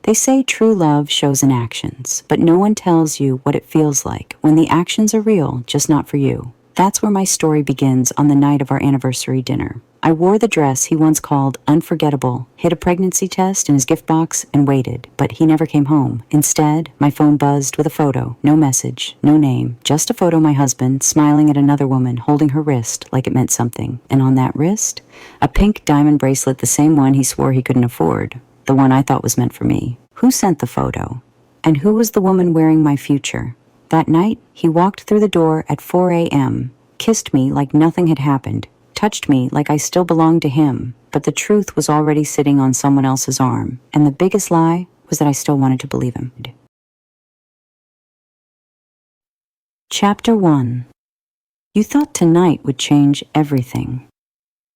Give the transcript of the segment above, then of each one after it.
They say true love shows in actions, but no one tells you what it feels like when the actions are real, just not for you. That's where my story begins on the night of our anniversary dinner. I wore the dress he once called unforgettable, hid a pregnancy test in his gift box, and waited, but he never came home. Instead, my phone buzzed with a photo. No message, no name, just a photo of my husband smiling at another woman holding her wrist like it meant something. And on that wrist, a pink diamond bracelet, the same one he swore he couldn't afford. The one I thought was meant for me. Who sent the photo? And who was the woman wearing my future? That night, he walked through the door at 4 a.m., kissed me like nothing had happened, touched me like I still belonged to him, but the truth was already sitting on someone else's arm, and the biggest lie was that I still wanted to believe him. Chapter 1. You thought tonight would change everything.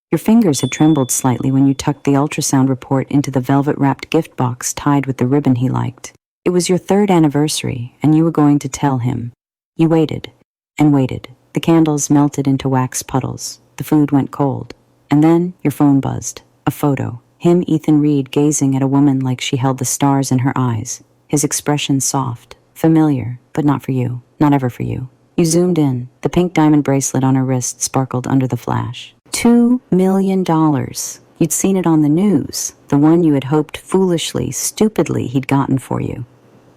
Your fingers had trembled slightly when you tucked the ultrasound report into the velvet-wrapped gift box tied with the ribbon he liked. It was your 3rd anniversary, and you were going to tell him. You waited and waited. The candles melted into wax puddles. The food went cold. And then your phone buzzed. A photo. Him, Ethan Reed, gazing at a woman like she held the stars in her eyes. His expression soft. Familiar, but not for you. Not ever for you. You zoomed in. The pink diamond bracelet on her wrist sparkled under the flash. $2 million. You'd seen it on the news. The one you had hoped foolishly, stupidly he'd gotten for you.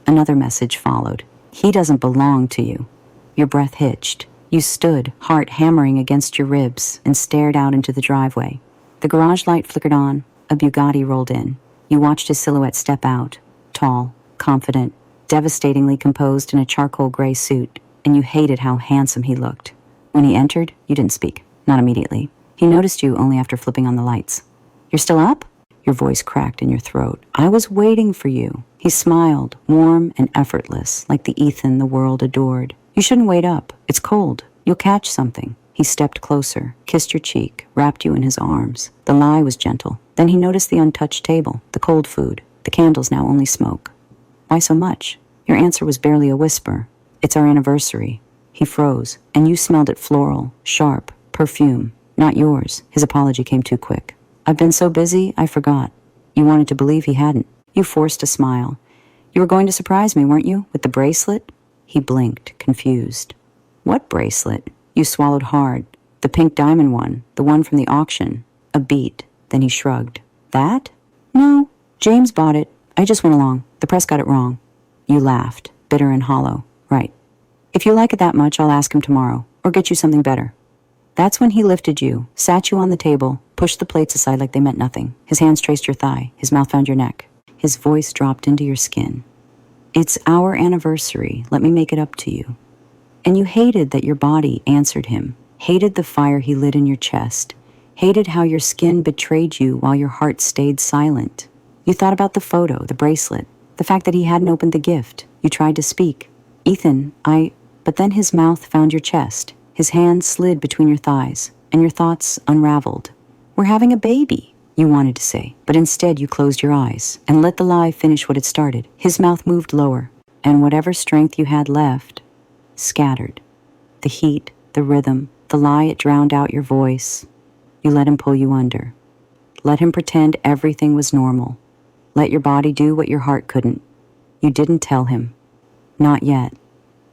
Another message followed. He doesn't belong to you. Your breath hitched. You stood, heart hammering against your ribs, and stared out into the driveway. The garage light flickered on. A Bugatti rolled in. You watched his silhouette step out. Tall, confident, devastatingly composed in a charcoal gray suit, and you hated how handsome he looked. When he entered, you didn't speak. Not immediately. He noticed you only after flipping on the lights. You're still up? Your voice cracked in your throat. I was waiting for you. He smiled, warm and effortless, like the Ethan the world adored. You shouldn't wait up. It's cold. You'll catch something. He stepped closer, kissed your cheek, wrapped you in his arms. The lie was gentle. Then he noticed the untouched table, the cold food, the candles now only smoke. Why so much? Your answer was barely a whisper. It's our anniversary. He froze, and you smelled it floral, sharp, perfume. Not yours. His apology came too quick. I've been so busy, I forgot. You wanted to believe he hadn't. You forced a smile. You were going to surprise me, weren't you, with the bracelet? He blinked, confused. What bracelet? You swallowed hard. The pink diamond one, the one from the auction. A beat. Then he shrugged. That? No. James bought it. I just went along. The press got it wrong. You laughed, bitter and hollow. Right. If you like it that much, I'll ask him tomorrow, or get you something better. That's when he lifted you, sat you on the table, pushed the plates aside like they meant nothing. His hands traced your thigh. His mouth found your neck. His voice dropped into your skin. It's our anniversary. Let me make it up to you. And you hated that your body answered him, hated the fire he lit in your chest, hated how your skin betrayed you while your heart stayed silent. You thought about the photo, the bracelet, the fact that he hadn't opened the gift. You tried to speak. Ethan, But then his mouth found your chest. His hand slid between your thighs, and your thoughts unraveled. We're having a baby, you wanted to say, but instead you closed your eyes and let the lie finish what it started. His mouth moved lower, and whatever strength you had left scattered. The heat, the rhythm, the lie, it drowned out your voice. You let him pull you under. Let him pretend everything was normal. Let your body do what your heart couldn't. You didn't tell him. Not yet.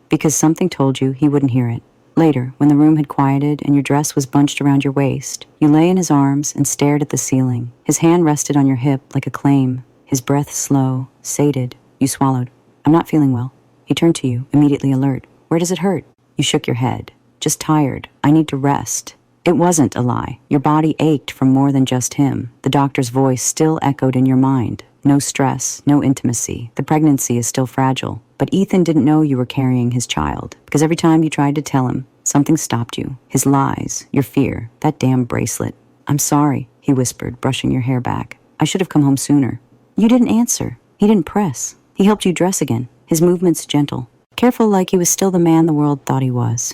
Because something told you he wouldn't hear it. Later, when the room had quieted and your dress was bunched around your waist, you lay in his arms and stared at the ceiling. His hand rested on your hip like a claim. His breath slow, sated. You swallowed. I'm not feeling well. He turned to you, immediately alert. Where does it hurt? You shook your head. Just tired. I need to rest. It wasn't a lie. Your body ached from more than just him. The doctor's voice still echoed in your mind. No stress, no intimacy. The pregnancy is still fragile. But Ethan didn't know you were carrying his child, because every time you tried to tell him, something stopped you. His lies, your fear, that damn bracelet. I'm sorry, he whispered, brushing your hair back. I should have come home sooner. You didn't answer. He didn't press. He helped you dress again, his movements gentle, careful like he was still the man the world thought he was.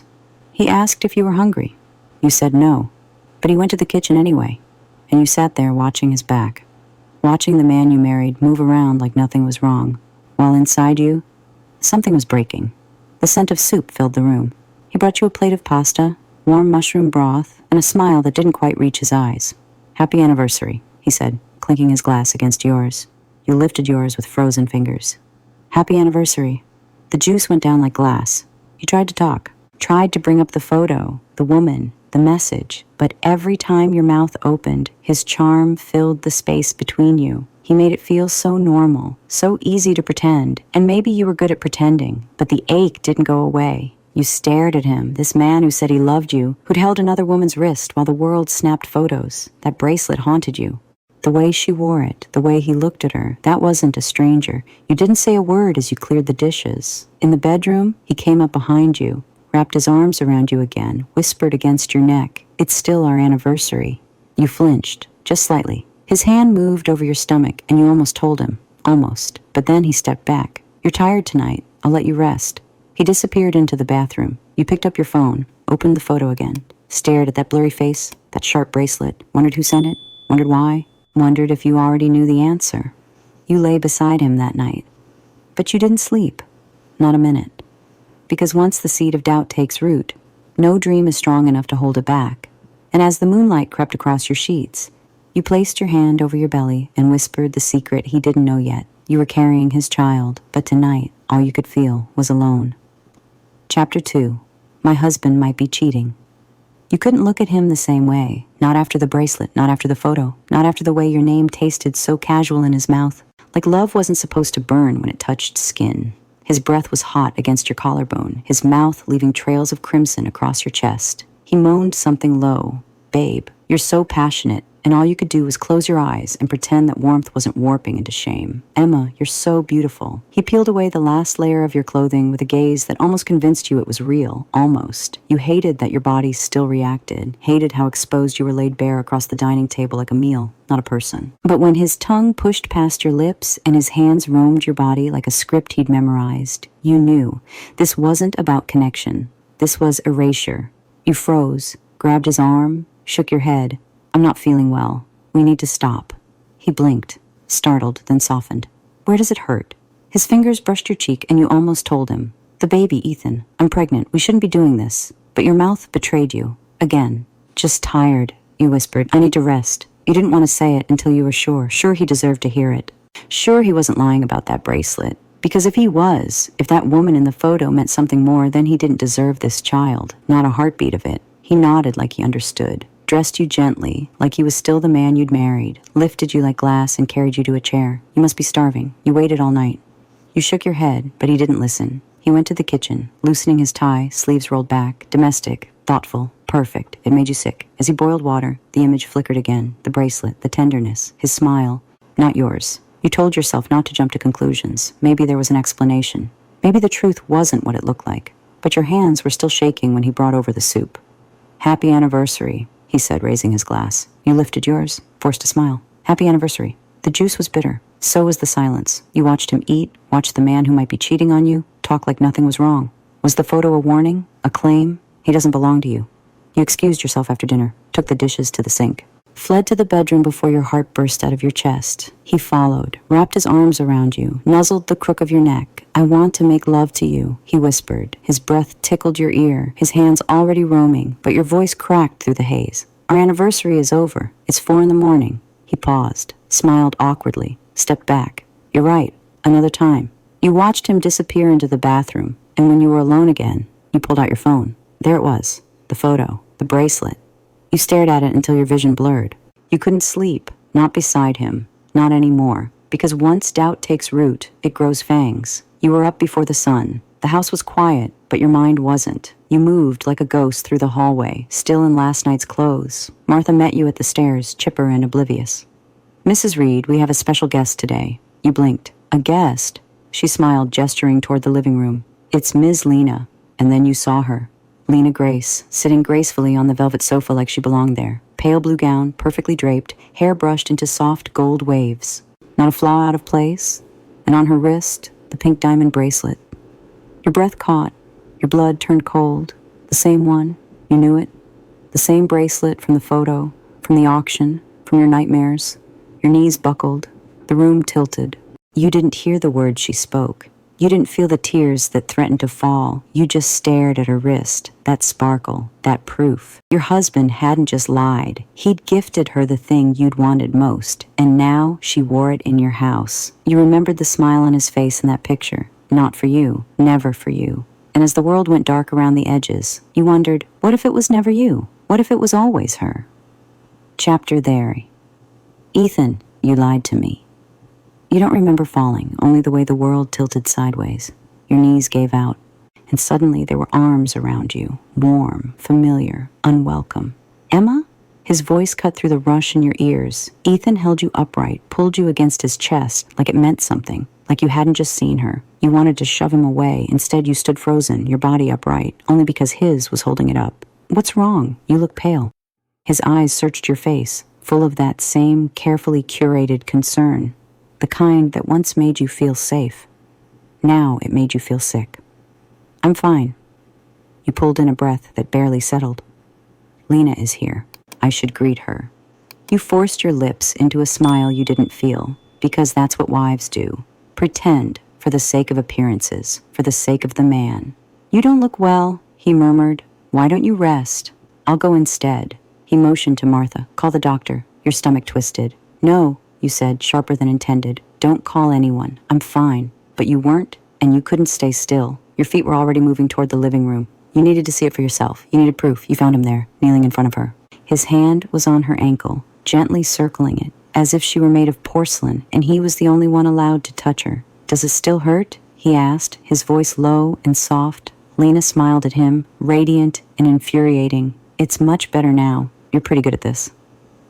He asked if you were hungry. You said no, but he went to the kitchen anyway, and you sat there watching his back, watching the man you married move around like nothing was wrong, while inside you, something was breaking. The scent of soup filled the room. He brought you a plate of pasta, warm mushroom broth, and a smile that didn't quite reach his eyes. Happy anniversary, he said, clinking his glass against yours. You lifted yours with frozen fingers. Happy anniversary. The juice went down like glass. You tried to talk, tried to bring up the photo, the woman, the message, but every time your mouth opened, his charm filled the space between you. He made it feel so normal, so easy to pretend, and maybe you were good at pretending, but the ache didn't go away. You stared at him, this man who said he loved you, who'd held another woman's wrist while the world snapped photos. That bracelet haunted you. The way she wore it, the way he looked at her, that wasn't a stranger. You didn't say a word as you cleared the dishes. In the bedroom, he came up behind you, wrapped his arms around you again, whispered against your neck, "It's still our anniversary." You flinched, just slightly. His hand moved over your stomach, and you almost told him. Almost. But then he stepped back. "You're tired tonight. I'll let you rest." He disappeared into the bathroom. You picked up your phone, opened the photo again, stared at that blurry face, that sharp bracelet, wondered who sent it, wondered why, wondered if you already knew the answer. You lay beside him that night. But you didn't sleep. Not a minute. Because once the seed of doubt takes root, no dream is strong enough to hold it back. And as the moonlight crept across your sheets, you placed your hand over your belly and whispered the secret he didn't know yet. You were carrying his child, but tonight, all you could feel was alone. Chapter 2. My husband might be cheating. You couldn't look at him the same way. Not after the bracelet, not after the photo, not after the way your name tasted so casual in his mouth. Like love wasn't supposed to burn when it touched skin. His breath was hot against your collarbone, his mouth leaving trails of crimson across your chest. He moaned something low. "Babe, you're so passionate," and all you could do was close your eyes and pretend that warmth wasn't warping into shame. "Emma, you're so beautiful." He peeled away the last layer of your clothing with a gaze that almost convinced you it was real. Almost. You hated that your body still reacted, hated how exposed you were laid bare across the dining table like a meal, not a person. But when his tongue pushed past your lips and his hands roamed your body like a script he'd memorized, you knew this wasn't about connection. This was erasure. You froze, grabbed his arm, shook your head. "I'm not feeling well. We need to stop." He blinked, startled, then softened. "Where does it hurt?" His fingers brushed your cheek and you almost told him. "The baby, Ethan. I'm pregnant. We shouldn't be doing this." But your mouth betrayed you. Again. "Just tired," you whispered. "I need to rest." You didn't want to say it until you were sure. Sure he deserved to hear it. Sure he wasn't lying about that bracelet. Because if he was, if that woman in the photo meant something more, then he didn't deserve this child. Not a heartbeat of it. He nodded like he understood. Dressed you gently, like he was still the man you'd married, lifted you like glass and carried you to a chair. "You must be starving. You waited all night." You shook your head, but he didn't listen. He went to the kitchen, loosening his tie, sleeves rolled back, domestic, thoughtful, perfect. It made you sick. As he boiled water, the image flickered again, the bracelet, the tenderness, his smile. Not yours. You told yourself not to jump to conclusions. Maybe there was an explanation. Maybe the truth wasn't what it looked like. But your hands were still shaking when he brought over the soup. "Happy anniversary," he said, raising his glass. You lifted yours, forced a smile. "Happy anniversary." The juice was bitter. So was the silence. You watched him eat, watched the man who might be cheating on you, talk like nothing was wrong. Was the photo a warning? A claim? He doesn't belong to you. You excused yourself after dinner, took the dishes to the sink, fled to the bedroom before your heart burst out of your chest. He followed, wrapped his arms around you, nuzzled the crook of your neck. "I want to make love to you," he whispered. His breath tickled your ear, his hands already roaming, but your voice cracked through the haze. "Our anniversary is over. It's 4 a.m. He paused, smiled awkwardly, stepped back. "You're right. Another time." You watched him disappear into the bathroom, and when you were alone again, you pulled out your phone. There it was, the photo, the bracelet. You stared at it until your vision blurred. You couldn't sleep, not beside him, not anymore, because once doubt takes root, it grows fangs. You were up before the sun. The house was quiet, but your mind wasn't. You moved like a ghost through the hallway, still in last night's clothes. Martha met you at the stairs, chipper and oblivious. "Mrs. Reed, we have a special guest today." You blinked. "A guest?" She smiled, gesturing toward the living room. "It's Ms. Lena." And then you saw her. Lena Grace, sitting gracefully on the velvet sofa like she belonged there. Pale blue gown, perfectly draped, hair brushed into soft gold waves. Not a flaw out of place. And on her wrist, the pink diamond bracelet. Your breath caught. Your blood turned cold. The same one. You knew it. The same bracelet from the photo, from the auction, from your nightmares. Your knees buckled. The room tilted. You didn't hear the words she spoke. You didn't feel the tears that threatened to fall. You just stared at her wrist, that sparkle, that proof. Your husband hadn't just lied. He'd gifted her the thing you'd wanted most, and now she wore it in your house. You remembered the smile on his face in that picture. Not for you, never for you. And as the world went dark around the edges, you wondered, what if it was never you? What if it was always her? Chapter there. Ethan, you lied to me. You don't remember falling, only the way the world tilted sideways. Your knees gave out, and suddenly there were arms around you, warm, familiar, unwelcome. Emma? His voice cut through the rush in your ears. Ethan held you upright, pulled you against his chest, like it meant something, like you hadn't just seen her. You wanted to shove him away. Instead, you stood frozen, your body upright, only because his was holding it up. What's wrong? You look pale. His eyes searched your face, full of that same carefully curated concern. The kind that once made you feel safe. Now it made you feel sick. I'm fine. You pulled in a breath that barely settled. Lena is here. I should greet her. You forced your lips into a smile you didn't feel, because that's what wives do. Pretend, for the sake of appearances, for the sake of the man. You don't look well, he murmured. Why don't you rest? I'll go instead. He motioned to Martha. Call the doctor. Your stomach twisted. No. You said, sharper than intended. Don't call anyone. I'm fine. But you weren't, and you couldn't stay still. Your feet were already moving toward the living room. You needed to see it for yourself. You needed proof. You found him there, kneeling in front of her. His hand was on her ankle, gently circling it, as if she were made of porcelain, and he was the only one allowed to touch her. Does it still hurt? He asked, his voice low and soft. Lena smiled at him, radiant and infuriating. It's much better now. You're pretty good at this.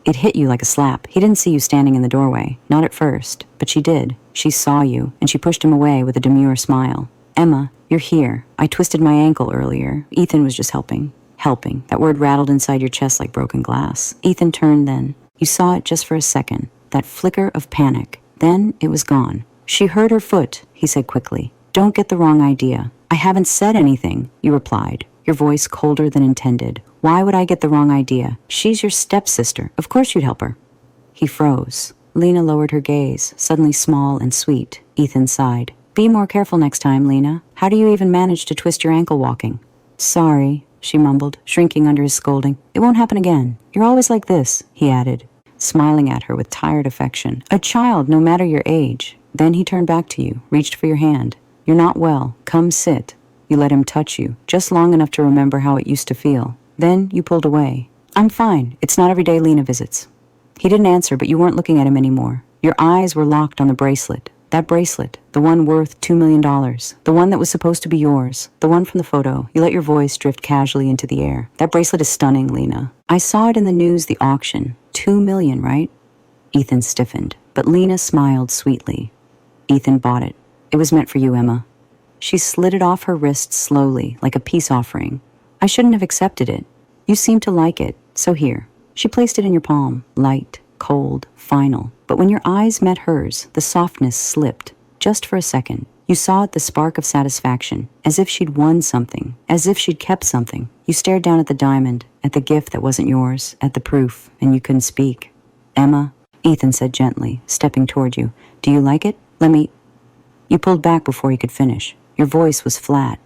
It hit you like a slap. He didn't see you standing in the doorway. Not at first, but she did. She saw you, and she pushed him away with a demure smile. Emma, you're here. I twisted my ankle earlier. Ethan was just helping. Helping. That word rattled inside your chest like broken glass. Ethan turned then. You saw it just for a second. That flicker of panic. Then it was gone. She hurt her foot, he said quickly. Don't get the wrong idea. I haven't said anything, you replied, your voice colder than intended. Why would I get the wrong idea? She's your stepsister. Of course you'd help her. He froze. Lena lowered her gaze, suddenly small and sweet. Ethan sighed. Be more careful next time, Lena. How do you even manage to twist your ankle walking? Sorry, she mumbled, shrinking under his scolding. It won't happen again. You're always like this, he added, smiling at her with tired affection. A child, no matter your age. Then he turned back to you, reached for your hand. You're not well. Come sit. You let him touch you, just long enough to remember how it used to feel. Then you pulled away. I'm fine. It's not every day Lena visits. He didn't answer, but you weren't looking at him anymore. Your eyes were locked on the bracelet. That bracelet, the one worth $2 million, the one that was supposed to be yours, the one from the photo. You let your voice drift casually into the air. That bracelet is stunning, Lena. I saw it in the news, the auction. $2 million, right? Ethan stiffened, but Lena smiled sweetly. Ethan bought it. It was meant for you, Emma. She slid it off her wrist slowly, like a peace offering. I shouldn't have accepted it. You seemed to like it, so here. She placed it in your palm, light, cold, final. But when your eyes met hers, the softness slipped, just for a second. You saw it the spark of satisfaction, as if she'd won something, as if she'd kept something. You stared down at the diamond, at the gift that wasn't yours, at the proof, and you couldn't speak. Emma, Ethan said gently, stepping toward you. Do you like it? Let me... You pulled back before he could finish. Your voice was flat.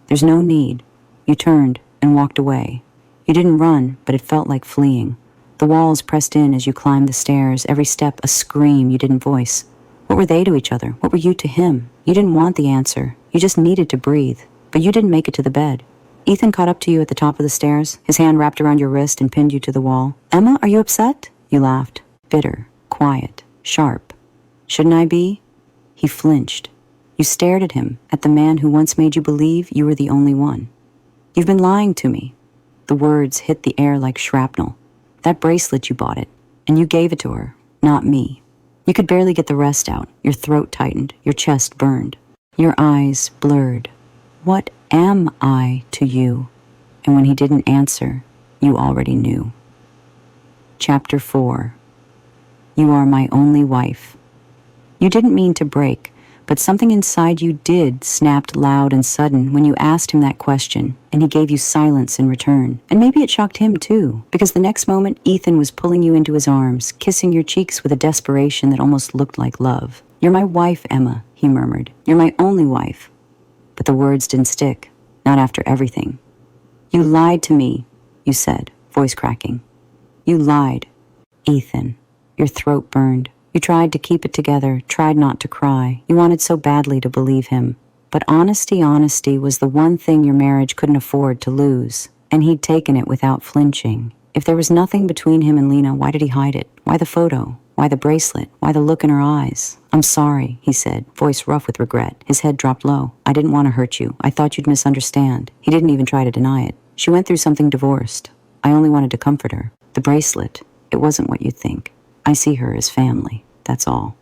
There's no need. You turned and walked away. You didn't run, but it felt like fleeing. The walls pressed in as you climbed the stairs, every step a scream you didn't voice. What were they to each other? What were you to him? You didn't want the answer. You just needed to breathe. But you didn't make it to the bed. Ethan caught up to you at the top of the stairs, his hand wrapped around your wrist and pinned you to the wall. Emma, are you upset? You laughed. Bitter, quiet, sharp. Shouldn't I be? He flinched. You stared at him, at the man who once made you believe you were the only one. You've been lying to me. The words hit the air like shrapnel. That bracelet, you bought it, and you gave it to her, not me. You could barely get the rest out. Your throat tightened, your chest burned. Your eyes blurred. What am I to you? And when he didn't answer, you already knew. Chapter 4. You are my only wife. You didn't mean to break, but something inside you did snapped loud and sudden when you asked him that question, and he gave you silence in return. And maybe it shocked him too, because the next moment Ethan was pulling you into his arms, kissing your cheeks with a desperation that almost looked like love. "You're my wife, Emma," he murmured. "You're my only wife." But the words didn't stick, not after everything. "You lied to me," you said, voice cracking. "You lied." Ethan, your throat burned. You tried to keep it together, tried not to cry. You wanted so badly to believe him. But honesty was the one thing your marriage couldn't afford to lose. And he'd taken it without flinching. If there was nothing between him and Lena, why did he hide it? Why the photo? Why the bracelet? Why the look in her eyes? "I'm sorry," he said, voice rough with regret. His head dropped low. "I didn't want to hurt you. I thought you'd misunderstand." He didn't even try to deny it. "She went through something divorced. I only wanted to comfort her. The bracelet, it wasn't what you'd think. I see her as family, that's all."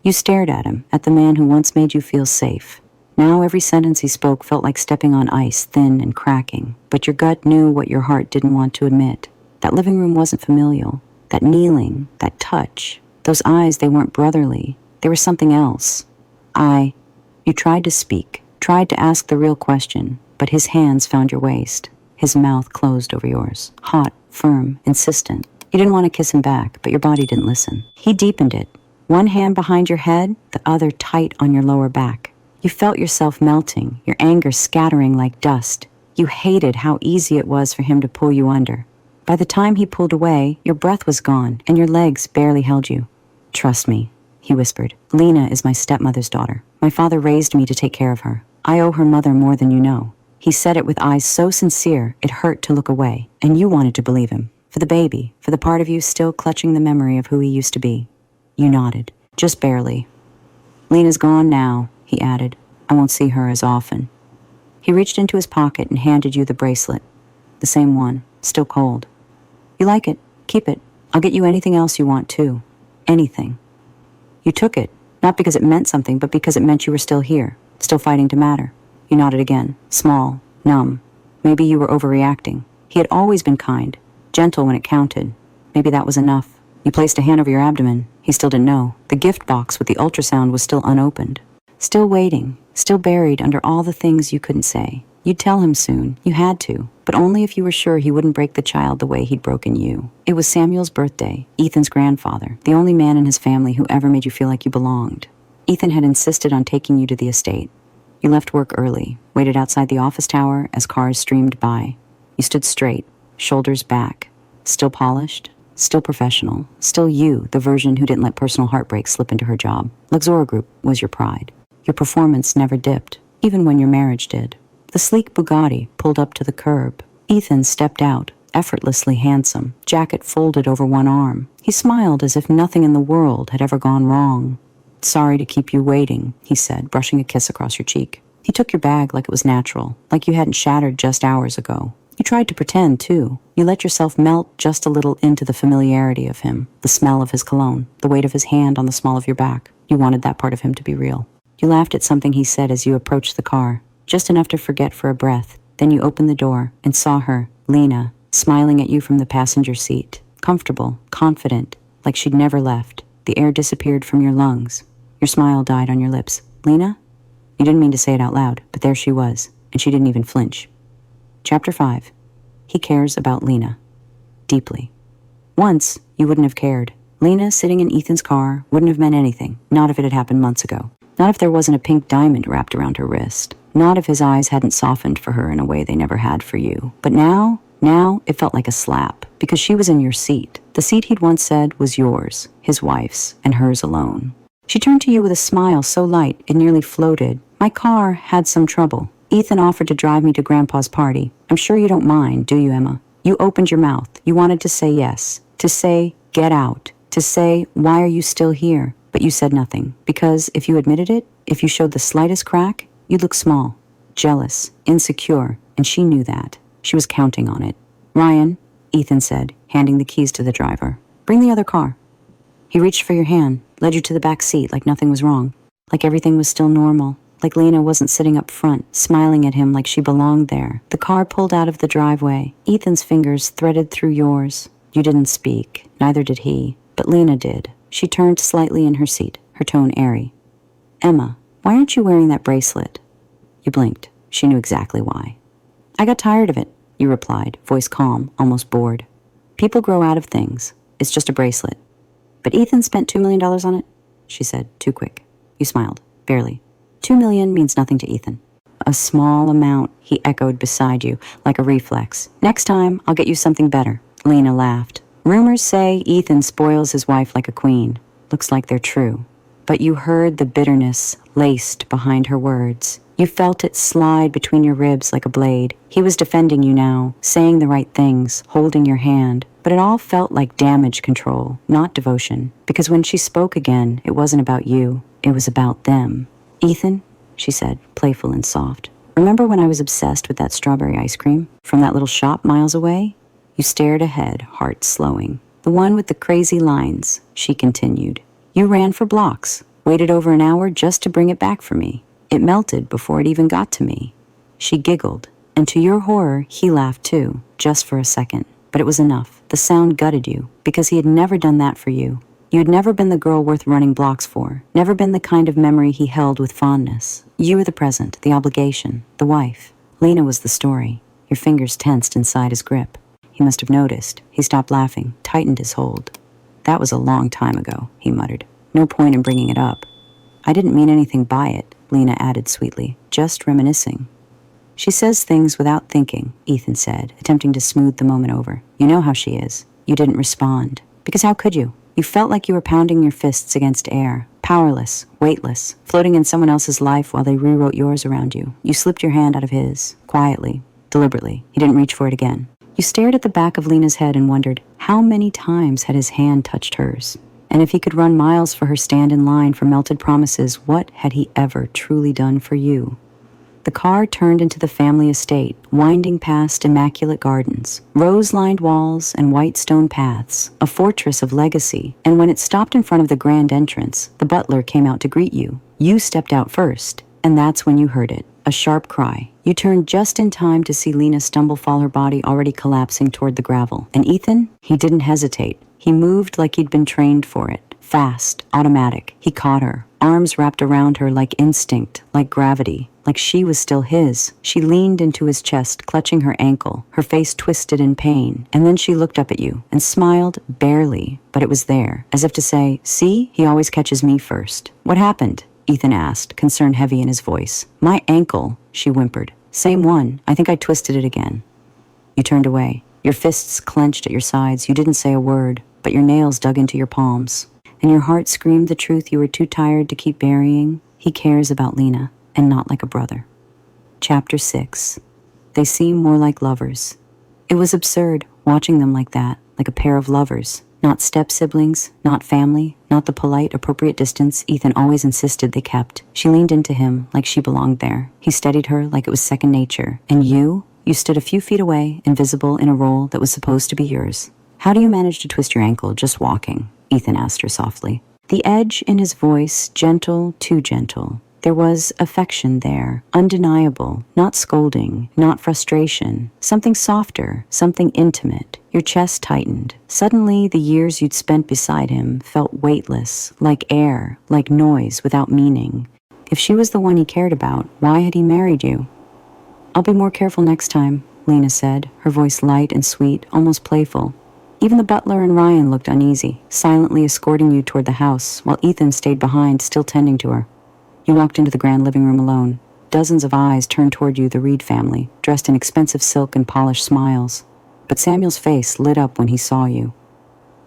You stared at him, at the man who once made you feel safe. Now every sentence he spoke felt like stepping on ice, thin and cracking. But your gut knew what your heart didn't want to admit. That living room wasn't familial. That kneeling, that touch. Those eyes, they weren't brotherly. They were something else. You tried to speak, tried to ask the real question, but his hands found your waist. His mouth closed over yours. Hot, firm, insistent. You didn't want to kiss him back, but your body didn't listen. He deepened it. One hand behind your head, the other tight on your lower back. You felt yourself melting, your anger scattering like dust. You hated how easy it was for him to pull you under. By the time he pulled away, your breath was gone, and your legs barely held you. "Trust me," he whispered. "Lena is my stepmother's daughter. My father raised me to take care of her. I owe her mother more than you know." He said it with eyes so sincere, it hurt to look away, and you wanted to believe him. For the baby, for the part of you still clutching the memory of who he used to be. You nodded, just barely. "Lena's gone now," he added. "I won't see her as often." He reached into his pocket and handed you the bracelet. The same one, still cold. "You like it? Keep it. I'll get you anything else you want, too. Anything." You took it, not because it meant something, but because it meant you were still here, still fighting to matter. You nodded again, small, numb. Maybe you were overreacting. He had always been kind, gentle when it counted. Maybe that was enough. You placed a hand over your abdomen. He still didn't know. The gift box with the ultrasound was still unopened. Still waiting, still buried under all the things you couldn't say. You'd tell him soon. You had to, but only if you were sure he wouldn't break the child the way he'd broken you. It was Samuel's birthday, Ethan's grandfather, the only man in his family who ever made you feel like you belonged. Ethan had insisted on taking you to the estate. You left work early, waited outside the office tower as cars streamed by. You stood straight, shoulders back, still polished, still professional, still you, the version who didn't let personal heartbreak slip into her job. Luxora Group was your pride. Your performance never dipped, even when your marriage did. The sleek Bugatti pulled up to the curb. Ethan stepped out, effortlessly handsome, jacket folded over one arm. He smiled as if nothing in the world had ever gone wrong. "Sorry to keep you waiting," he said, brushing a kiss across your cheek. He took your bag like it was natural, like you hadn't shattered just hours ago. You tried to pretend, too. You let yourself melt just a little into the familiarity of him, the smell of his cologne, the weight of his hand on the small of your back. You wanted that part of him to be real. You laughed at something he said as you approached the car, just enough to forget for a breath. Then you opened the door and saw her, Lena, smiling at you from the passenger seat, comfortable, confident, like she'd never left. The air disappeared from your lungs. Your smile died on your lips. "Lena?" You didn't mean to say it out loud, but there she was, and she didn't even flinch. Chapter 5. He cares about Lena. Deeply. Once, you wouldn't have cared. Lena sitting in Ethan's car wouldn't have meant anything, not if it had happened months ago. Not if there wasn't a pink diamond wrapped around her wrist. Not if his eyes hadn't softened for her in a way they never had for you. But now it felt like a slap, because she was in your seat. The seat he'd once said was yours, his wife's, and hers alone. She turned to you with a smile so light it nearly floated. "My car had some trouble. Ethan offered to drive me to Grandpa's party. I'm sure you don't mind, do you, Emma?" You opened your mouth. You wanted to say yes. To say, "Get out." To say, "Why are you still here?" But you said nothing. Because if you admitted it, if you showed the slightest crack, you'd look small, jealous, insecure, and she knew that. She was counting on it. "Ryan," Ethan said, handing the keys to the driver. "Bring the other car." He reached for your hand, led you to the back seat like nothing was wrong, like everything was still normal, like Lena wasn't sitting up front, smiling at him like she belonged there. The car pulled out of the driveway. Ethan's fingers threaded through yours. You didn't speak, neither did he, but Lena did. She turned slightly in her seat, her tone airy. "Emma, why aren't you wearing that bracelet?" You blinked. She knew exactly why. "I got tired of it," you replied, voice calm, almost bored. "People grow out of things. It's just a bracelet." "But Ethan spent $2 million on it?" she said, too quick. You smiled, barely. 2 million means nothing to Ethan. A small amount, he echoed beside you, like a reflex. Next time, I'll get you something better. Lena laughed. Rumors say Ethan spoils his wife like a queen. Looks like they're true. But you heard the bitterness laced behind her words. You felt it slide between your ribs like a blade. He was defending you now, saying the right things, holding your hand. But it all felt like damage control, not devotion. Because when she spoke again, it wasn't about you. It was about them. Ethan, she said, playful and soft. Remember when I was obsessed with that strawberry ice cream? From that little shop miles away? You stared ahead, heart slowing. The one with the crazy lines, she continued. You ran for blocks, waited over an hour just to bring it back for me. It melted before it even got to me. She giggled, and to your horror, he laughed too, just for a second. But it was enough. The sound gutted you, because he had never done that for you. You had never been the girl worth running blocks for, never been the kind of memory he held with fondness. You were the present, the obligation, the wife. Lena was the story. Your fingers tensed inside his grip. He must have noticed. He stopped laughing, tightened his hold. That was a long time ago, he muttered. No point in bringing it up. I didn't mean anything by it, Lena added sweetly, just reminiscing. She says things without thinking, Ethan said, attempting to smooth the moment over. You know how she is. You didn't respond. Because how could you? You felt like you were pounding your fists against air, powerless, weightless, floating in someone else's life while they rewrote yours around you. You slipped your hand out of his, quietly, deliberately. He didn't reach for it again. You stared at the back of Lena's head and wondered how many times had his hand touched hers. And if he could run miles for her stand in line for melted promises, what had he ever truly done for you? The car turned into the family estate, winding past immaculate gardens, rose-lined walls and white stone paths, a fortress of legacy. And when it stopped in front of the grand entrance, the butler came out to greet you. You stepped out first, and that's when you heard it, a sharp cry. You turned just in time to see Lena stumble, fall her body already collapsing toward the gravel. And Ethan, he didn't hesitate. He moved like he'd been trained for it. Fast, automatic. He caught her, arms wrapped around her like instinct, like gravity, like she was still his. She leaned into his chest, clutching her ankle, her face twisted in pain. And then she looked up at you and smiled, barely, but it was there, as if to say, see, he always catches me first. What happened? Ethan asked, concern heavy in his voice. My ankle, she whimpered. Same one. I think I twisted it again. You turned away, your fists clenched at your sides. You didn't say a word, but your nails dug into your palms. And your heart screamed the truth you were too tired to keep burying. He cares about Lena, and not like a brother. Chapter 6. They seem more like lovers. It was absurd, watching them like that, like a pair of lovers. Not step-siblings, not family, not the polite, appropriate distance Ethan always insisted they kept. She leaned into him like she belonged there. He steadied her like it was second nature. And you stood a few feet away, invisible in a role that was supposed to be yours. How do you manage to twist your ankle just walking? Ethan asked her softly. The edge in his voice, gentle, too gentle. There was affection there, undeniable, not scolding, not frustration, something softer, something intimate. Your chest tightened. Suddenly, the years you'd spent beside him felt weightless, like air, like noise without meaning. If she was the one he cared about, why had he married you? I'll be more careful next time, Lena said, her voice light and sweet, almost playful. Even the butler and Ryan looked uneasy, silently escorting you toward the house, while Ethan stayed behind, still tending to her. You walked into the grand living room alone. Dozens of eyes turned toward you, the Reed family, dressed in expensive silk and polished smiles. But Samuel's face lit up when he saw you.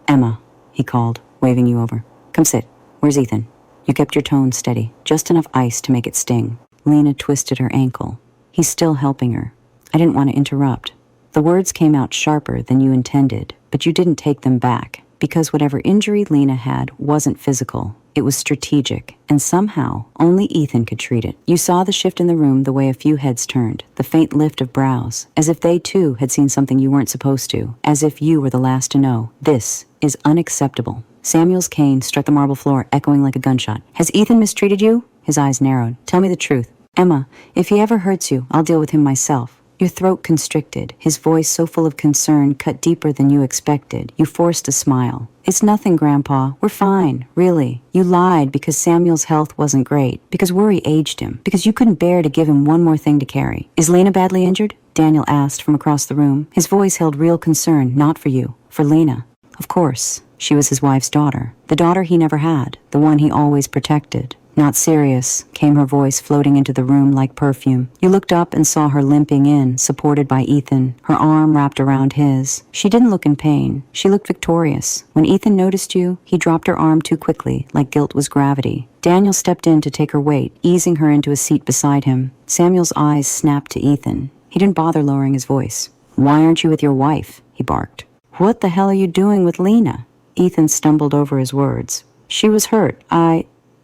Emma, he called, waving you over. Come sit. Where's Ethan? You kept your tone steady, just enough ice to make it sting. Lena twisted her ankle. He's still helping her. I didn't want to interrupt. The words came out sharper than you intended, but you didn't take them back, because whatever injury Lena had wasn't physical. It was strategic, and somehow only Ethan could treat it. You saw the shift in the room the way a few heads turned, the faint lift of brows, as if they too had seen something you weren't supposed to, as if you were the last to know. This is unacceptable. Samuel's cane struck the marble floor, echoing like a gunshot. Has Ethan mistreated you? His eyes narrowed. Tell me the truth. Emma, if he ever hurts you, I'll deal with him myself. Your throat constricted, his voice so full of concern cut deeper than you expected. You forced a smile. It's nothing, Grandpa. We're fine, really. You lied because Samuel's health wasn't great, because worry aged him, because you couldn't bear to give him one more thing to carry. Is Lena badly injured? Daniel asked from across the room. His voice held real concern, not for you, for Lena. Of course. She was his wife's daughter, the daughter he never had, the one he always protected. Not serious, came her voice floating into the room like perfume. You looked up and saw her limping in, supported by Ethan, her arm wrapped around his. She didn't look in pain. She looked victorious. When Ethan noticed you, he dropped her arm too quickly, like guilt was gravity. Daniel stepped in to take her weight, easing her into a seat beside him. Samuel's eyes snapped to Ethan. He didn't bother lowering his voice. "Why aren't you with your wife?" he barked. "What the hell are you doing with Lena?" Ethan stumbled over his words. "She was hurt.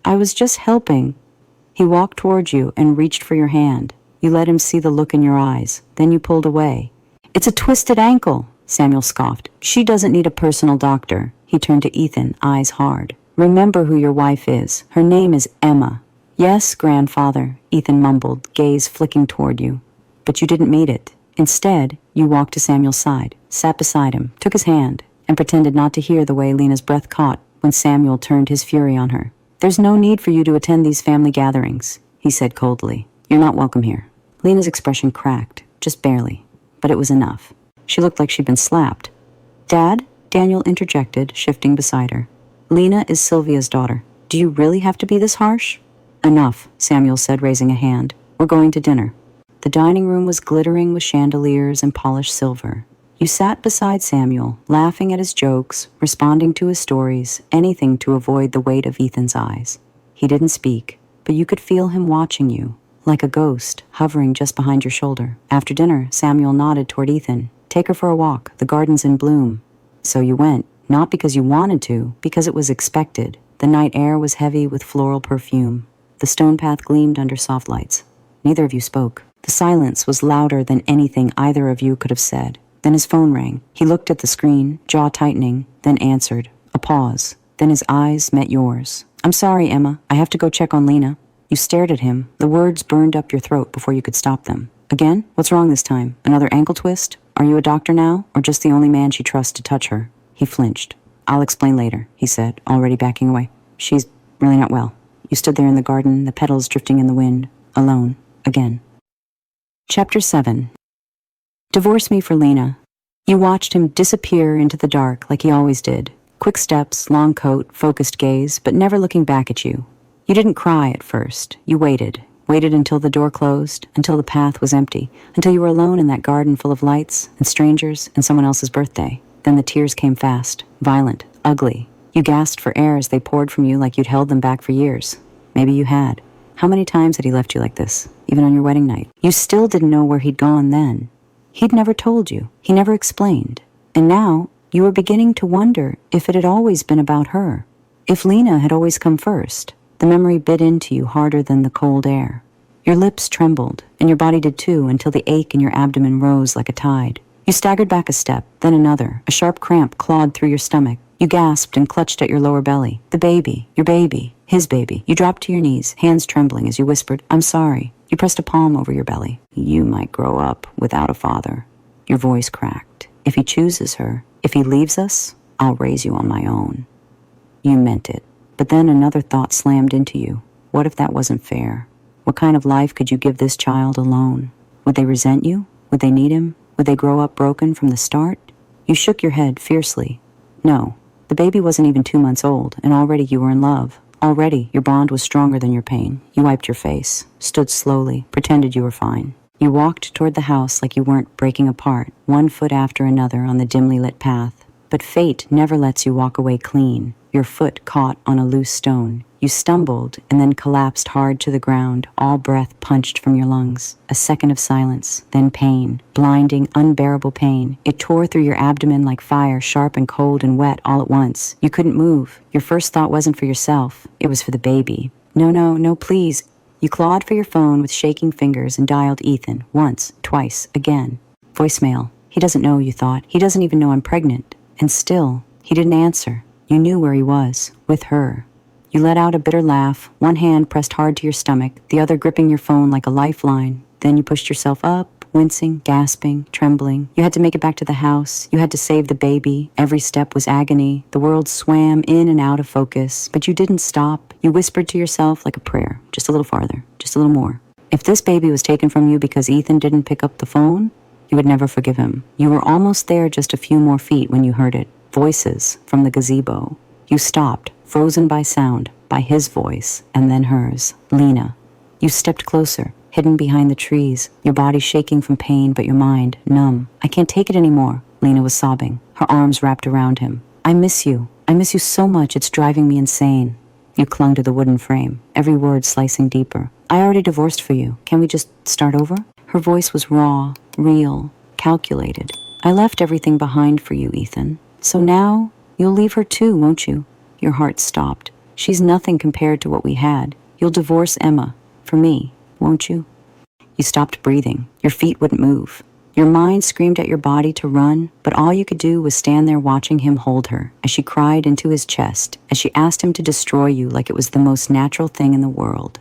I was just helping." He walked towards you and reached for your hand. You let him see the look in your eyes. Then you pulled away. "It's a twisted ankle," Samuel scoffed. "She doesn't need a personal doctor." He turned to Ethan, eyes hard. "Remember who your wife is. Her name is Emma." "Yes, grandfather," Ethan mumbled, gaze flicking toward you. "But you didn't meet it. Instead, you walked to Samuel's side, sat beside him, took his hand, and pretended not to hear the way Lena's breath caught when Samuel turned his fury on her. "There's no need for you to attend these family gatherings," he said coldly. "You're not welcome here." Lena's expression cracked, just barely, but it was enough. She looked like she'd been slapped. "Dad?" Daniel interjected, shifting beside her. "Lena is Sylvia's daughter. Do you really have to be this harsh?" "Enough," Samuel said, raising a hand. "We're going to dinner." The dining room was glittering with chandeliers and polished silver. You sat beside Samuel, laughing at his jokes, responding to his stories, anything to avoid the weight of Ethan's eyes. He didn't speak, but you could feel him watching you, like a ghost, hovering just behind your shoulder. After dinner, Samuel nodded toward Ethan. "Take her for a walk. The garden's in bloom." So you went, not because you wanted to, because it was expected. The night air was heavy with floral perfume. The stone path gleamed under soft lights. Neither of you spoke. The silence was louder than anything either of you could have said. Then his phone rang. He looked at the screen, jaw tightening, then answered. A pause. Then his eyes met yours. "I'm sorry, Emma. I have to go check on Lena." You stared at him. The words burned up your throat before you could stop them. "Again? What's wrong this time? Another ankle twist? Are you a doctor now, or just the only man she trusts to touch her?" He flinched. "I'll explain later," he said, already backing away. "She's really not well." You stood there in the garden, the petals drifting in the wind, alone, again. Chapter 7. Divorce me for Lena. You watched him disappear into the dark like he always did. Quick steps, long coat, focused gaze, but never looking back at you. You didn't cry at first. You waited until the door closed, until the path was empty, until you were alone in that garden full of lights and strangers and someone else's birthday. Then the tears came fast, violent, ugly. You gasped for air as they poured from you like you'd held them back for years. Maybe you had. How many times had he left you like this, even on your wedding night? You still didn't know where he'd gone then. He'd never told you. He never explained. And now, you were beginning to wonder if it had always been about her. If Lena had always come first. The memory bit into you harder than the cold air. Your lips trembled, and your body did too, until the ache in your abdomen rose like a tide. You staggered back a step, then another. A sharp cramp clawed through your stomach. You gasped and clutched at your lower belly. The baby, your baby, his baby. You dropped to your knees, hands trembling as you whispered, "I'm sorry." You pressed a palm over your belly. "You might grow up without a father." Your voice cracked. "If he chooses her, if he leaves us, I'll raise you on my own." You meant it. But then another thought slammed into you. What if that wasn't fair? What kind of life could you give this child alone? Would they resent you? Would they need him? Would they grow up broken from the start? You shook your head fiercely. No, the baby wasn't even 2 months old, and already you were in love. Already, your bond was stronger than your pain. You wiped your face, stood slowly, pretended you were fine. You walked toward the house like you weren't breaking apart, one foot after another on the dimly lit path. But fate never lets you walk away clean. Your foot caught on a loose stone. You stumbled and then collapsed hard to the ground, all breath punched from your lungs. A second of silence, then pain, blinding, unbearable pain. It tore through your abdomen like fire, sharp and cold and wet all at once. You couldn't move. Your first thought wasn't for yourself. It was for the baby. No, please. You clawed for your phone with shaking fingers and dialed Ethan, once, twice, again. Voicemail. He doesn't know, you thought. He doesn't even know I'm pregnant. And still, he didn't answer. You knew where he was, with her. You let out a bitter laugh, one hand pressed hard to your stomach, the other gripping your phone like a lifeline. Then you pushed yourself up, wincing, gasping, trembling. You had to make it back to the house. You had to save the baby. Every step was agony. The world swam in and out of focus, but you didn't stop. You whispered to yourself like a prayer, just a little farther, just a little more. If this baby was taken from you because Ethan didn't pick up the phone, you would never forgive him. You were almost there, just a few more feet when you heard it. Voices from the gazebo. You stopped, frozen by sound, by his voice, and then hers. Lena. You stepped closer, hidden behind the trees, your body shaking from pain but your mind numb. I can't take it anymore, Lena was sobbing, her arms wrapped around him. I miss you. I miss you so much, it's driving me insane. You clung to the wooden frame, every word slicing deeper. I already divorced for you. Can we just start over? Her voice was raw, real, calculated. I left everything behind for you, Ethan. So now, you'll leave her too, won't you? Your heart stopped. She's nothing compared to what we had. You'll divorce Emma. For me, won't you? You stopped breathing. Your feet wouldn't move. Your mind screamed at your body to run, but all you could do was stand there watching him hold her, as she cried into his chest, as she asked him to destroy you like it was the most natural thing in the world.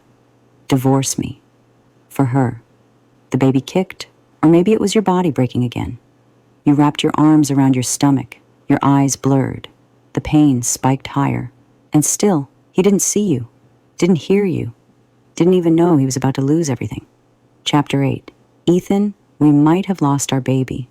Divorce me. For her. The baby kicked, or maybe it was your body breaking again. You wrapped your arms around your stomach, your eyes blurred. The pain spiked higher. And still, he didn't see you, didn't hear you, didn't even know he was about to lose everything. Chapter 8. Ethan, we might have lost our baby.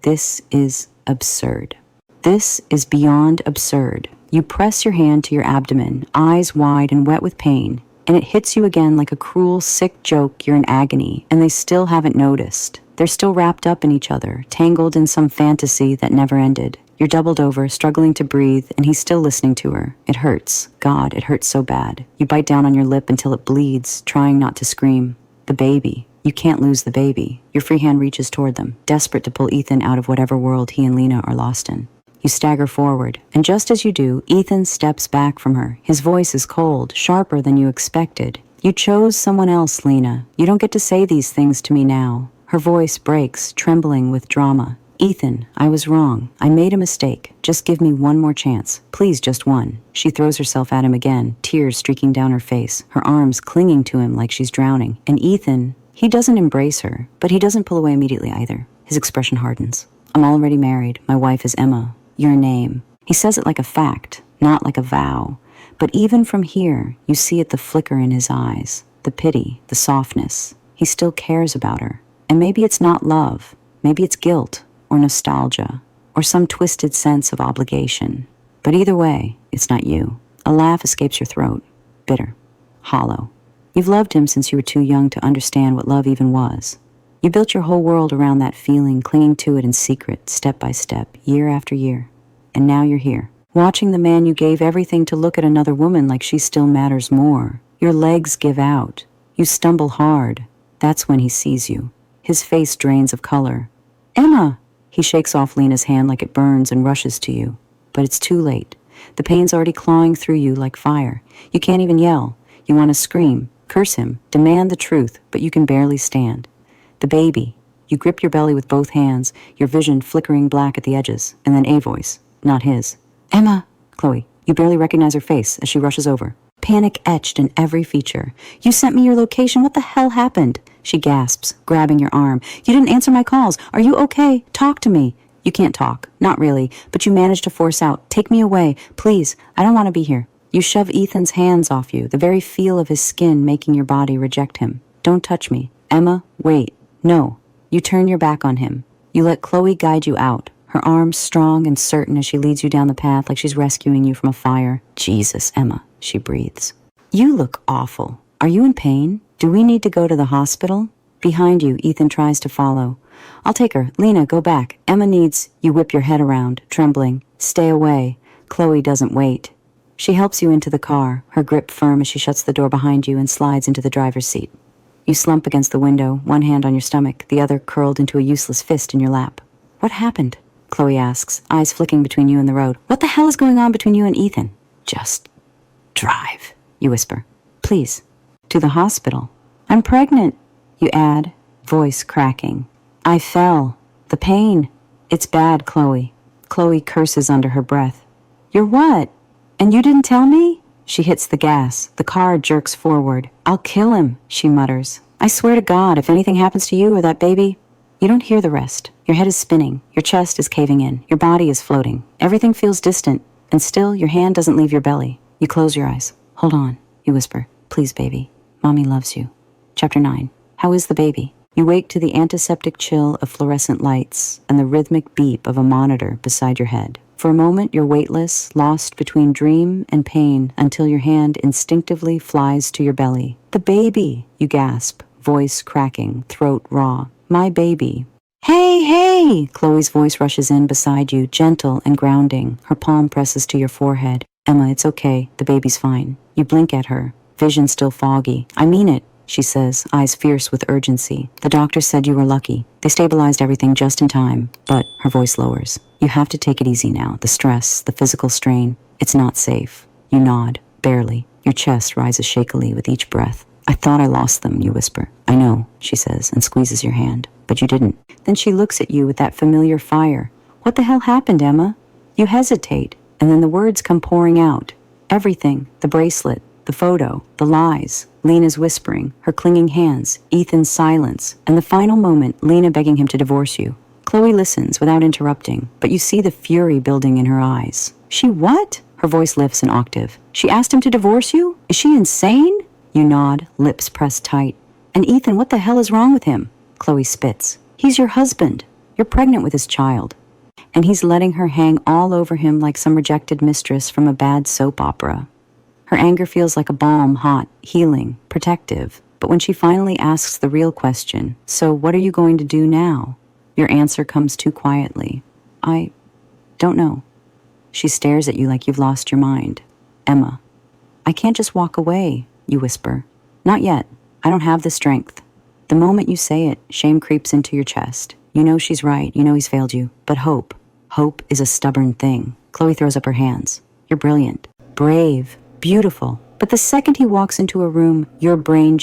This is absurd. This is beyond absurd. You press your hand to your abdomen, eyes wide and wet with pain, and it hits you again like a cruel, sick joke. You're in agony, and they still haven't noticed. They're still wrapped up in each other, tangled in some fantasy that never ended. You're doubled over, struggling to breathe, and he's still listening to her. It hurts. God, it hurts so bad. You bite down on your lip until it bleeds, trying not to scream. The baby. You can't lose the baby. Your free hand reaches toward them, desperate to pull Ethan out of whatever world he and Lena are lost in. You stagger forward, and just as you do, Ethan steps back from her. His voice is cold, sharper than you expected. You chose someone else, Lena. You don't get to say these things to me now. Her voice breaks, trembling with drama. Ethan, I was wrong. I made a mistake. Just give me one more chance. Please, just one. She throws herself at him again, tears streaking down her face, her arms clinging to him like she's drowning. And Ethan, he doesn't embrace her, but he doesn't pull away immediately either. His expression hardens. I'm already married. My wife is Emma. Your name. He says it like a fact, not like a vow. But even from here, you see it, the flicker in his eyes, the pity, the softness. He still cares about her. And maybe it's not love. Maybe it's guilt. Or nostalgia, or some twisted sense of obligation. But either way, it's not you. A laugh escapes your throat, bitter, hollow. You've loved him since you were too young to understand what love even was. You built your whole world around that feeling, clinging to it in secret, step by step, year after year. And now you're here, watching the man you gave everything to look at another woman like she still matters more. Your legs give out. You stumble hard. That's when he sees you. His face drains of color. Emma! He shakes off Lena's hand like it burns and rushes to you. But it's too late. The pain's already clawing through you like fire. You can't even yell. You want to scream, curse him, demand the truth, but you can barely stand. The baby. You grip your belly with both hands, your vision flickering black at the edges, and then a voice, not his. Emma! Chloe. You barely recognize her face as she rushes over. Panic etched in every feature. You sent me your location. What the hell happened? She gasps, grabbing your arm. You didn't answer my calls. Are you okay? Talk to me. You can't talk. Not really. But you manage to force out. Take me away. Please. I don't want to be here. You shove Ethan's hands off you, the very feel of his skin making your body reject him. Don't touch me. Emma, wait. No. You turn your back on him. You let Chloe guide you out, her arms strong and certain as she leads you down the path like she's rescuing you from a fire. Jesus, Emma, she breathes. You look awful. Are you in pain? Do we need to go to the hospital? Behind you, Ethan tries to follow. I'll take her. Lena, go back. Emma needs... You whip your head around, trembling. Stay away. Chloe doesn't wait. She helps you into the car, her grip firm as she shuts the door behind you and slides into the driver's seat. You slump against the window, one hand on your stomach, the other curled into a useless fist in your lap. What happened? Chloe asks, eyes flicking between you and the road. What the hell is going on between you and Ethan? Just drive, you whisper. Please. To the hospital. I'm pregnant, you add, voice cracking. I fell. The pain. It's bad, Chloe. Chloe curses under her breath. You're what? And you didn't tell me? She hits the gas. The car jerks forward. I'll kill him, she mutters. I swear to God, if anything happens to you or that baby... You don't hear the rest. Your head is spinning. Your chest is caving in. Your body is floating. Everything feels distant. And still, your hand doesn't leave your belly. You close your eyes. Hold on, you whisper. Please, baby. Mommy loves you. Chapter 9. How is the baby? You wake to the antiseptic chill of fluorescent lights and the rhythmic beep of a monitor beside your head. For a moment, you're weightless, lost between dream and pain until your hand instinctively flies to your belly. The baby, you gasp, voice cracking, throat raw. My baby. Hey, hey! Chloe's voice rushes in beside you, gentle and grounding. Her palm presses to your forehead. Emma, it's okay. The baby's fine. You blink at her, vision still foggy. I mean it, she says, eyes fierce with urgency. The doctor said you were lucky. They stabilized everything just in time. But her voice lowers. You have to take it easy now. The stress, the physical strain. It's not safe. You nod, barely. Your chest rises shakily with each breath. I thought I lost them, you whisper. I know, she says, and squeezes your hand. But you didn't. Then she looks at you with that familiar fire. What the hell happened, Emma? You hesitate, and then the words come pouring out. Everything, the bracelet, the photo, the lies, Lena's whispering, her clinging hands, Ethan's silence, and the final moment, Lena begging him to divorce you. Chloe listens without interrupting, but you see the fury building in her eyes. She what? Her voice lifts an octave. She asked him to divorce you? Is she insane? You nod, lips pressed tight. And Ethan, what the hell is wrong with him? Chloe spits. He's your husband. You're pregnant with his child. And he's letting her hang all over him like some rejected mistress from a bad soap opera. Her anger feels like a balm, hot, healing, protective. But when she finally asks the real question, so what are you going to do now? Your answer comes too quietly. I don't know. She stares at you like you've lost your mind. Emma, I can't just walk away, you whisper. Not yet. I don't have the strength. The moment you say it, shame creeps into your chest. You know she's right. You know he's failed you. But hope is a stubborn thing. Chloe throws up her hands. You're brilliant, brave, beautiful. But the second he walks into a room, your brain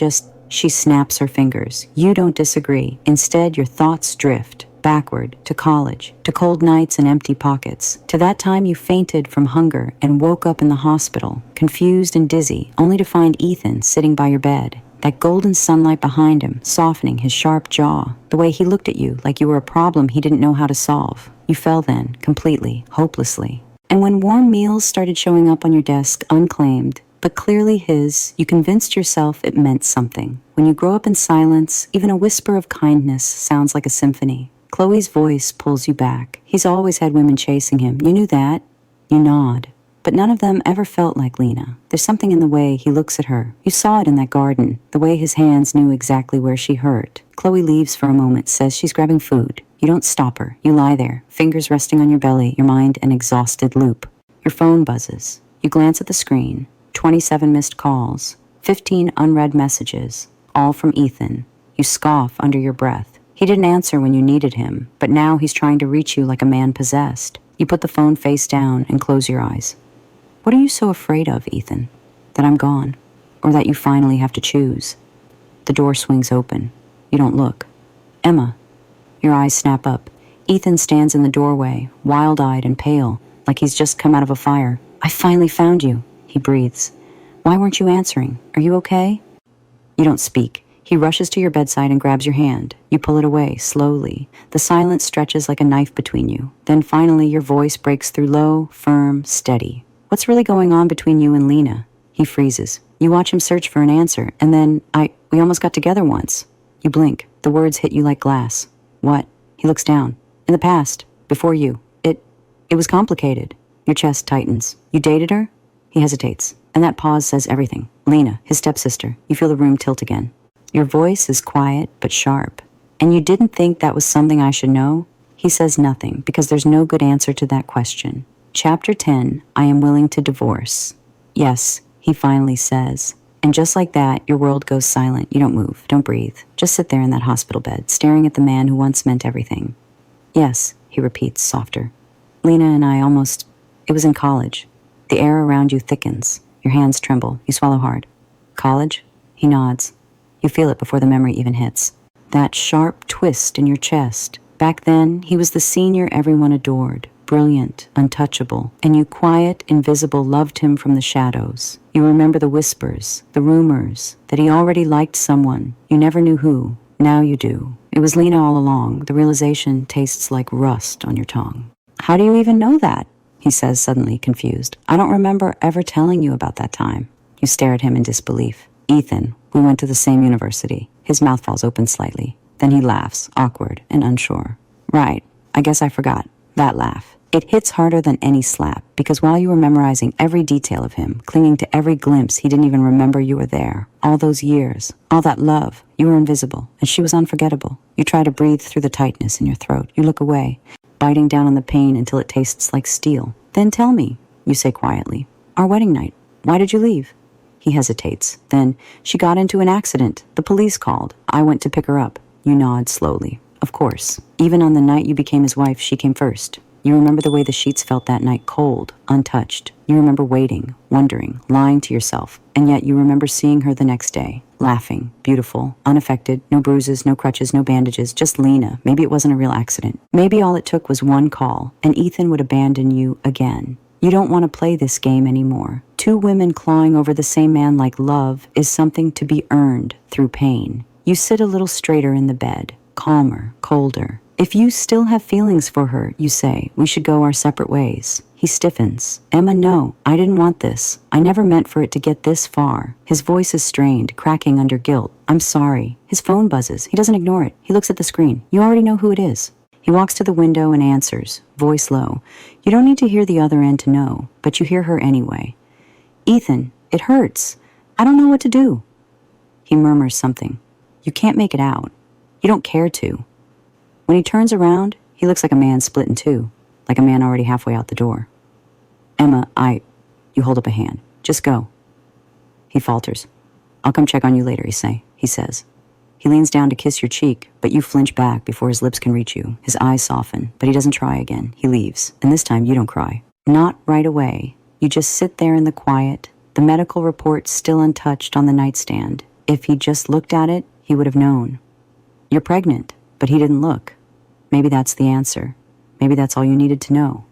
she snaps her fingers. You don't disagree. Instead, your thoughts drift backward to college, to cold nights and empty pockets, to that time you fainted from hunger and woke up in the hospital, confused and dizzy, only to find Ethan sitting by your bed. That golden sunlight behind him, softening his sharp jaw, the way he looked at you like you were a problem he didn't know how to solve. You fell then, completely, hopelessly. And when warm meals started showing up on your desk, unclaimed, but clearly his, you convinced yourself it meant something. When you grow up in silence, even a whisper of kindness sounds like a symphony. Chloe's voice pulls you back. He's always had women chasing him. You knew that. You nod. But none of them ever felt like Lena. There's something in the way he looks at her. You saw it in that garden, the way his hands knew exactly where she hurt. Chloe leaves for a moment, says she's grabbing food. You don't stop her. You lie there, fingers resting on your belly, your mind an exhausted loop. Your phone buzzes. You glance at the screen. 27 missed calls. 15 unread messages. All from Ethan. You scoff under your breath. He didn't answer when you needed him, but now he's trying to reach you like a man possessed. You put the phone face down and close your eyes. What are you so afraid of, Ethan? That I'm gone? Or that you finally have to choose? The door swings open. You don't look. Emma. Your eyes snap up. Ethan stands in the doorway, wild-eyed and pale, like he's just come out of a fire. I finally found you, he breathes. Why weren't you answering? Are you okay? You don't speak. He rushes to your bedside and grabs your hand. You pull it away, slowly. The silence stretches like a knife between you. Then finally your voice breaks through low, firm, steady. What's really going on between you and Lena? He freezes. You watch him search for an answer, and then, we almost got together once. You blink. The words hit you like glass. What? He looks down. In the past. Before you. It was complicated. Your chest tightens. You dated her? He hesitates. And that pause says everything. Lena, his stepsister. You feel the room tilt again. Your voice is quiet but sharp. And you didn't think that was something I should know? He says nothing, because there's no good answer to that question. Chapter 10, I am willing to divorce. Yes, he finally says. And just like that, your world goes silent. You don't move, don't breathe. Just sit there in that hospital bed, staring at the man who once meant everything. Yes, he repeats, softer. Lena and I it was in college. The air around you thickens. Your hands tremble. You swallow hard. College? He nods. You feel it before the memory even hits. That sharp twist in your chest. Back then, he was the senior everyone adored. Brilliant, untouchable. And you quiet, invisible, loved him from the shadows. You remember the whispers, the rumors, that he already liked someone. You never knew who. Now you do. It was Lena all along. The realization tastes like rust on your tongue. How do you even know that? He says, suddenly confused. I don't remember ever telling you about that time. You stare at him in disbelief. Ethan, we went to the same university. His mouth falls open slightly. Then he laughs, awkward and unsure. Right, I guess I forgot. That laugh. It hits harder than any slap, because while you were memorizing every detail of him, clinging to every glimpse, he didn't even remember you were there. All those years, all that love, you were invisible, and she was unforgettable. You try to breathe through the tightness in your throat. You look away, biting down on the pain until it tastes like steel. Then tell me, you say quietly. Our wedding night. Why did you leave? He hesitates. Then, she got into an accident. The police called. I went to pick her up. You nod slowly. Of course. Even on the night you became his wife, she came first. You remember the way the sheets felt that night, cold, untouched. You remember waiting, wondering, lying to yourself. And yet you remember seeing her the next day, laughing, beautiful, unaffected, no bruises, no crutches, no bandages, just Lena. Maybe it wasn't a real accident. Maybe all it took was one call, and Ethan would abandon you again. You don't want to play this game anymore. Two women clawing over the same man like love is something to be earned through pain. You sit a little straighter in the bed, calmer, colder. If you still have feelings for her, you say, we should go our separate ways. He stiffens. Emma, no, I didn't want this. I never meant for it to get this far. His voice is strained, cracking under guilt. I'm sorry. His phone buzzes. He doesn't ignore it. He looks at the screen. You already know who it is. He walks to the window and answers, voice low. You don't need to hear the other end to know, but you hear her anyway. Ethan, it hurts. I don't know what to do. He murmurs something. You can't make it out. You don't care to. When he turns around, he looks like a man split in two, like a man already halfway out the door. Emma, you hold up a hand. Just go. He falters. I'll come check on you later, he says. He leans down to kiss your cheek, but you flinch back before his lips can reach you. His eyes soften, but he doesn't try again. He leaves, and this time you don't cry. Not right away. You just sit there in the quiet, the medical report still untouched on the nightstand. If he just looked at it, he would have known. You're pregnant, but he didn't look. Maybe that's the answer. Maybe that's all you needed to know.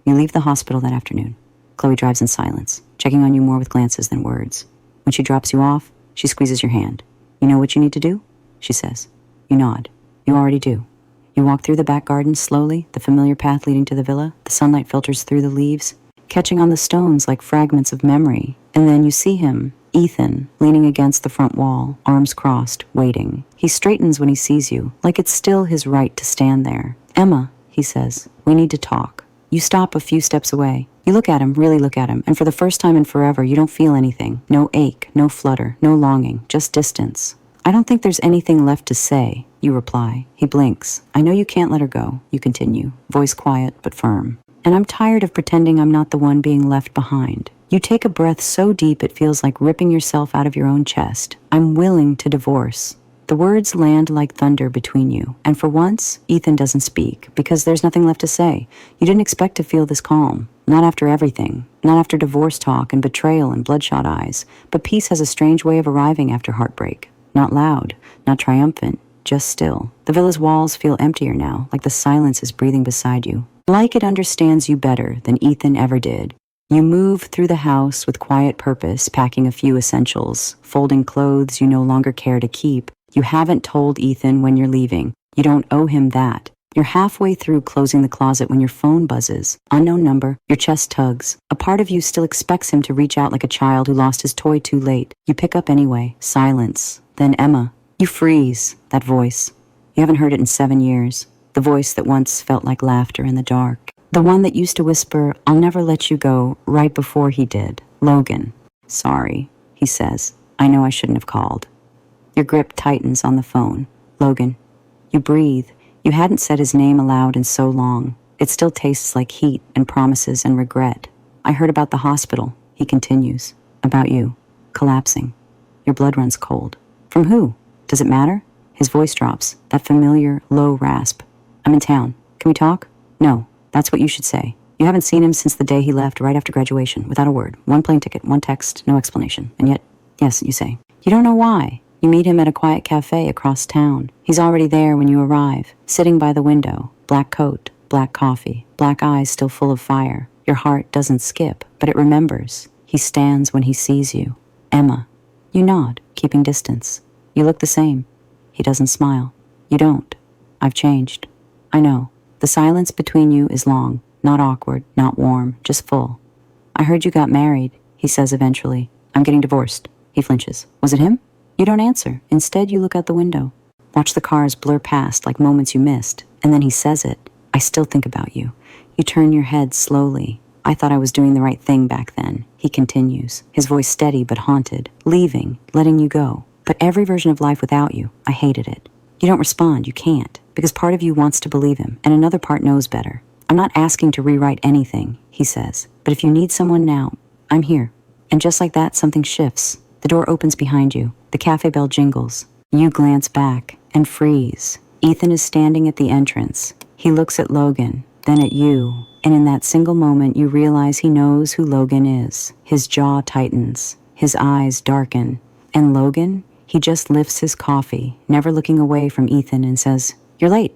You leave the hospital that afternoon. Chloe drives in silence, checking on you more with glances than words. When she drops you off, she squeezes your hand. You know what you need to do? She says. You nod. You already do. You walk through the back garden slowly, the familiar path leading to the villa. The sunlight filters through the leaves, catching on the stones like fragments of memory. And then you see him, Ethan, leaning against the front wall, arms crossed, waiting. He straightens when he sees you, like it's still his right to stand there. Emma, he says, we need to talk. You stop a few steps away. You look at him, really look at him, and for the first time in forever, you don't feel anything. No ache, no flutter, no longing, just distance. I don't think there's anything left to say, you reply. He blinks. I know you can't let her go, you continue, voice quiet but firm. And I'm tired of pretending I'm not the one being left behind. You take a breath so deep it feels like ripping yourself out of your own chest. I'm willing to divorce. The words land like thunder between you, and for once, Ethan doesn't speak, because there's nothing left to say. You didn't expect to feel this calm. Not after everything. Not after divorce talk and betrayal and bloodshot eyes. But peace has a strange way of arriving after heartbreak. Not loud, not triumphant, just still. The villa's walls feel emptier now, like the silence is breathing beside you. Like it understands you better than Ethan ever did. You move through the house with quiet purpose, packing a few essentials, folding clothes you no longer care to keep. You haven't told Ethan when you're leaving. You don't owe him that. You're halfway through closing the closet when your phone buzzes. Unknown number, your chest tugs. A part of you still expects him to reach out like a child who lost his toy too late. You pick up anyway. Silence. Then Emma. You freeze. That voice. You haven't heard it in 7 years. The voice that once felt like laughter in the dark. The one that used to whisper, I'll never let you go, right before he did. Logan. Sorry, he says. I know I shouldn't have called. Your grip tightens on the phone. Logan. You breathe. You hadn't said his name aloud in so long. It still tastes like heat and promises and regret. I heard about the hospital, he continues. About you. Collapsing. Your blood runs cold. From who? Does it matter? His voice drops. That familiar, low rasp. I'm in town. Can we talk? No. That's what you should say. You haven't seen him since the day he left right after graduation, without a word. One plane ticket, one text, no explanation. And yet, yes, you say. You don't know why. You meet him at a quiet cafe across town. He's already there when you arrive, sitting by the window. Black coat, black coffee, black eyes still full of fire. Your heart doesn't skip, but it remembers. He stands when he sees you. Emma. You nod, keeping distance. You look the same. He doesn't smile. You don't. I've changed. I know. The silence between you is long, not awkward, not warm, just full. I heard you got married, he says eventually. I'm getting divorced. He flinches. Was it him? You don't answer. Instead, you look out the window. Watch the cars blur past like moments you missed. And then he says it. I still think about you. You turn your head slowly. I thought I was doing the right thing back then. He continues, his voice steady but haunted. Leaving, letting you go. But every version of life without you, I hated it. You don't respond, you can't. Because part of you wants to believe him, and another part knows better. I'm not asking to rewrite anything, he says. But if you need someone now, I'm here. And just like that, something shifts. The door opens behind you. The cafe bell jingles. You glance back and freeze. Ethan is standing at the entrance. He looks at Logan, then at you. And in that single moment, you realize he knows who Logan is. His jaw tightens. His eyes darken. And Logan, he just lifts his coffee, never looking away from Ethan, and says, "You're late."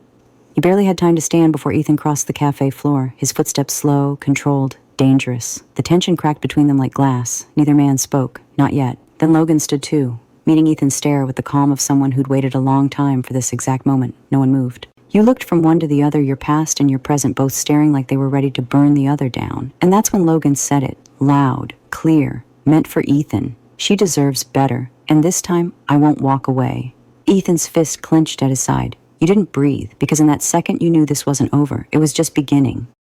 You barely had time to stand before Ethan crossed the cafe floor, his footsteps slow, controlled, dangerous. The tension cracked between them like glass. Neither man spoke, not yet. Then Logan stood too, meeting Ethan's stare with the calm of someone who'd waited a long time for this exact moment. No one moved. You looked from one to the other, your past and your present both staring like they were ready to burn the other down. And that's when Logan said it, loud, clear, meant for Ethan. She deserves better, and this time I won't walk away. Ethan's fist clenched at his side. You didn't breathe, because in that second you knew this wasn't over. It was just beginning.